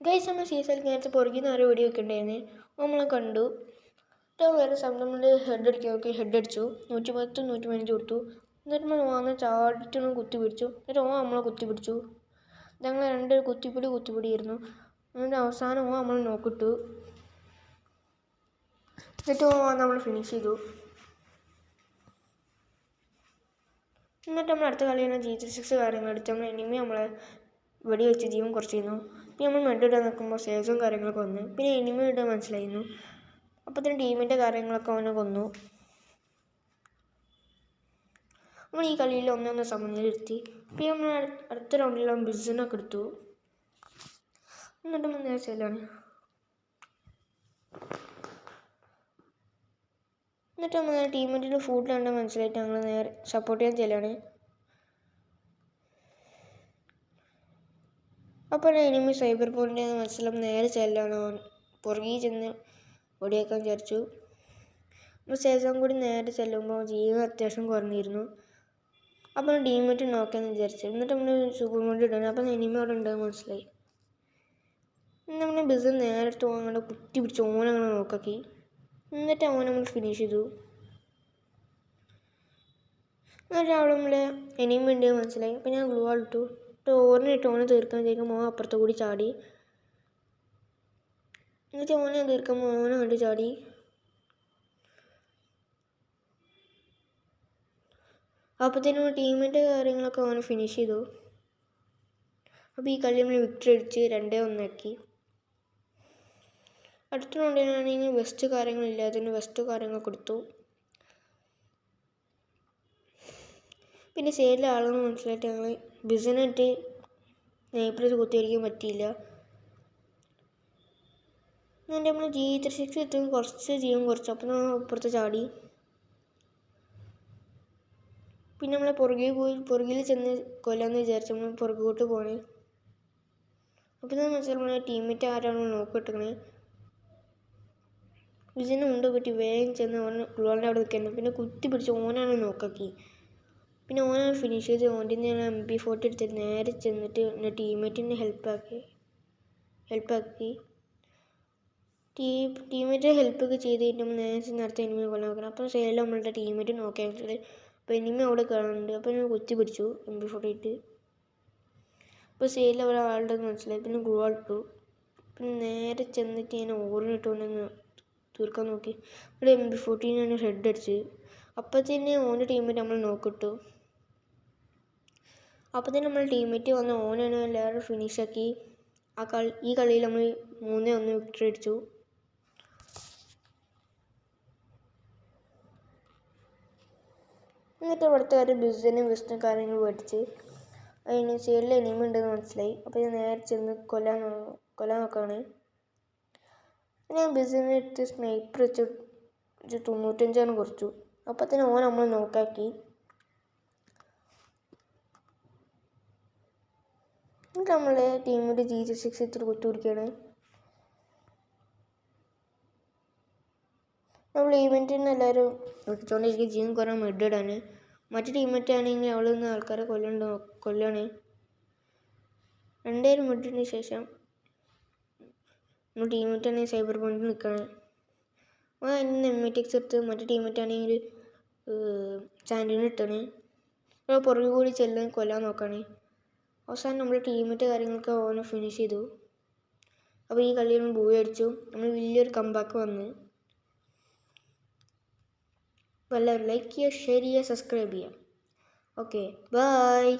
Guys നമ്മൾ സീസണിൽ നേരത്തെ പുറകിൽ നിന്ന് ആരോ വീഡിയോ ഒക്കെ ഉണ്ടായിരുന്നു. നമ്മളെ കണ്ടു. വേറെ നമ്മൾ ഹെഡ് അടിക്കാൻ നോക്കി, ഹെഡ് അടിച്ചു. 110 115 കൊടുത്തു. എന്നിട്ട് നമ്മൾ വന്ന് ചാടിട്ടൊന്ന് കുത്തി പിടിച്ചു. എന്നിട്ട് നമ്മളെ കുത്തി പിടിച്ചു. ഞങ്ങൾ രണ്ട് കുത്തിപ്പിടിയായിരുന്നു. എന്നിട്ട് അവസാനം നമ്മൾ നോക്കിട്ടു. എന്നിട്ട് നമ്മൾ ഫിനിഷ് ചെയ്തു. എന്നിട്ട് നമ്മൾ അടുത്ത കളിയാണ് G36 കാര്യങ്ങൾ എടുത്ത് നമ്മൾ എനിമി നമ്മളെ വെടി വെച്ച് ജീവൻ കുറച്ചിരുന്നു. പിന്നെ നമ്മൾ മെഡിടാൻ നിൽക്കുമ്പോൾ സേവ്സും കാര്യങ്ങളൊക്കെ വന്നു. പിന്നെ എനിമി ഇടാൻ മനസ്സിലായിരുന്നു. അപ്പോൾ തന്നെ ടീമിൻ്റെ കാര്യങ്ങളൊക്കെ അവനെ കൊന്നു. നമ്മൾ ഈ കളിയിൽ ഒന്നൊന്ന് സമനിലെത്തി. പിന്നെ നമ്മൾ അടുത്ത റൗണ്ടിൽ ബിസിനൊക്കെ എടുത്തു. എന്നിട്ട് നമ്മൾ നേരെ ചെല്ലാണ്. എന്നിട്ട് നമ്മൾ ടീമിൻ്റെ ഫുഡിലാണ്ട് മനസ്സിലായിട്ട് ഞങ്ങൾ നേരെ സപ്പോർട്ട് ചെയ്യാൻ ചെല്ലാണ്. അപ്പോൾ എനിമി സൈബർ പോയിൻ്റെ മനസ്സിലാവും നേരെ ചെല്ലാണ്. പുറകിൽ ചെന്ന് ഓടിയേക്കാൻ വിചാരിച്ചു. അപ്പോൾ ശേഷം കൂടി നേരെ ചെല്ലുമ്പോൾ ജീവൻ അത്യാവശ്യം കുറഞ്ഞിരുന്നു. അപ്പോൾ ടീമേറ്റ് നോക്കാമെന്ന് വിചാരിച്ചു. എന്നിട്ട് നമ്മൾ സൂപ്പർ മോഡ് ഇടണം. അപ്പോൾ എനിമി അവിടെ ഉണ്ടെന്ന് മനസ്സിലായി. നമ്മൾ ബിസിനസ് നേരെ എടുത്ത് അങ്ങനെ കുത്തി പിടിച്ച് ഓനങ്ങനെ നോക്കാക്കി. എന്നിട്ട് അവൻ നമ്മൾ ഫിനിഷ് ചെയ്തു. എന്നിട്ട് അവിടെ നമ്മളെ എനിമി ഉണ്ടെന്ന് മനസ്സിലായി. അപ്പോൾ ഞാൻ ഗ്ലൂ വാൾ ഇട്ടു. ഓനെ തീർക്കാൻ വിചാരിക്കുമ്പോൾ അപ്പുറത്തെ കൂടി ചാടി. എന്നിട്ട് ഓനെ തീർക്കുമ്പോൾ ഓനെ കണ്ട് ചാടി. അപ്പോഴത്തേനും ടീമിൻ്റെ കാര്യങ്ങളൊക്കെ അവനെ ഫിനിഷ് ചെയ്തു. അപ്പോൾ ഈ കളി നമ്മൾ വിക്ടറി അടിച്ച് 2-1 അടുത്ത റൗണ്ടിലാണെങ്കിൽ വെസ്റ്റ് കാര്യങ്ങളില്ലാത്തതിന് വെസ്റ്റ് കാര്യങ്ങൾ കൊടുത്തു. പിന്നെ സൈഡിലെ ആളെന്ന് മനസ്സിലായിട്ട് ഞങ്ങൾ ബിസിനായിട്ട് നെയ്പ്രസ് കുത്തിയടിക്കാൻ പറ്റിയില്ല. എന്നിട്ട് നമ്മൾ G36 ഇട്ട് കുറച്ച് ജീവൻ കുറച്ചു. അപ്പം നമ്മൾ അപ്പുറത്ത് ചാടി. പിന്നെ നമ്മളെ പുറകിൽ ചെന്ന് കൊല്ലാമെന്ന് വിചാരിച്ചു. നമ്മൾ പുറകോട്ട് പോകണേ. അപ്പം തന്നെ മനസ്സിലായി നമ്മളെ ടീമേറ്റ് ആരാണ് നോക്കിയിട്ടേ. വിജയന് മുണ്ട് പറ്റി വേഗം ചെന്ന് ഓൻ ഗ്ലോളിൻ്റെ അവിടെ നിൽക്കുന്നു. പിന്നെ കുത്തി പിടിച്ച് ഓനാണ് നോക്കാക്കി. പിന്നെ ഓനാണ് ഫിനിഷ് ചെയ്ത്. ഓൻ്റെ ഞാൻ MP40 എടുത്തിട്ട് നേരെ ചെന്നിട്ട് എൻ്റെ ടീമേറ്റിനെ ഹെൽപ്പാക്കി. ടീമേറ്റ് ഹെൽപ്പൊക്കെ ചെയ്ത് കഴിഞ്ഞാൽ നേരെ നേരത്തെ എനിമി കൊല്ലാൻ നോക്കണം. അപ്പോൾ സൈഡിൽ നമ്മളുടെ ടീമേറ്റ് നോക്കിയാൽ അപ്പോൾ എനിമി അവിടെ കാണുന്നുണ്ട്. അപ്പോൾ ഞാൻ കുത്തി പിടിച്ചു MP40 ഇട്ട്. അപ്പോൾ സൈഡിൽ അവിടെ ആളുടെ മനസ്സിലായി. പിന്നെ ഗ്ലൂ ഇട്ടു. പിന്നെ നേരെ ചെന്നിട്ട് ഞാൻ ഓറിനിട്ടുകൊണ്ടെന്ന് തീർക്കാൻ നോക്കി. ഇവിടെ MP40 ഞാൻ ഹെഡ് അടിച്ച്. അപ്പോഴത്തേന് ഓൻ്റെ ടീമേറ്റ് നമ്മൾ നോക്കിട്ടു. അപ്പോഴത്തേന് നമ്മൾ ടീമേറ്റ് വന്ന് ഓനാണ് എല്ലാവരും ഫിനിഷാക്കി. ഈ കളിയിൽ നമ്മൾ 3-1 വിക്ടറി അടിച്ചു. എന്നിട്ട് ഇവിടുത്തെ ഒരു ബിസിനും കാര്യങ്ങൾ മേടിച്ച് അതിന് സൈഡിൽ എനിമി ഉണ്ടെന്ന് മനസ്സിലായി. അപ്പോൾ ഞാൻ നേരെ ചെന്ന് കൊല്ലാൻ നോക്കുകയാണ്. ഞാൻ ബിസിനെ എടുത്ത് സ്നൈപ്പർ വെച്ച് 95 കുറച്ചു. അപ്പോൾ തന്നെ ഓൻ നമ്മൾ നോക്കാക്കി. എന്നിട്ട് നമ്മളെ ടീമിൻ്റെ G36 ഇത്തിരി കുത്തി പിടിക്കുകയാണ്. നമ്മൾ ഈവൻറ്റിന് എല്ലാവരും വിളിച്ചുകൊണ്ടിരിക്കും ജീവൻ കുറേ മെഡിടാൻ. മറ്റു ടീമേറ്റ് ആണെങ്കിൽ അവിടെ നിന്ന് ആൾക്കാരെ കൊല്ലാണ്. 2 മിനിറ്റിന് ശേഷം നമ്മൾ ടീമേറ്റ് ആണെങ്കിൽ സൈബർ പോയിന്റിൽ നിൽക്കുകയാണ്. അതിന് M86 എടുത്ത് മറ്റു ടീമേറ്റ് ആണെങ്കിൽ സാൻഡിന് ഇട്ടാണ്. അപ്പോൾ പുറകെ കൂടി ചെല്ലാൻ കൊല്ലാൻ നോക്കുകയാണ്. അവസാനം നമ്മൾ ടീമേറ്റ് കാര്യങ്ങളൊക്കെ ഓനെ ഫിനിഷ് ചെയ്തു. അപ്പോൾ ഈ കളിയിൽ നമ്മൾ ബൂയി അടിച്ചു. നമ്മൾ വലിയൊരു കംബാക്ക് വന്ന്. അപ്പോൾ എല്ലാവരും ലൈക്ക് ചെയ്യുക, ഷെയർ ചെയ്യുക, സബ്സ്ക്രൈബ് ചെയ്യുക. Okay, by.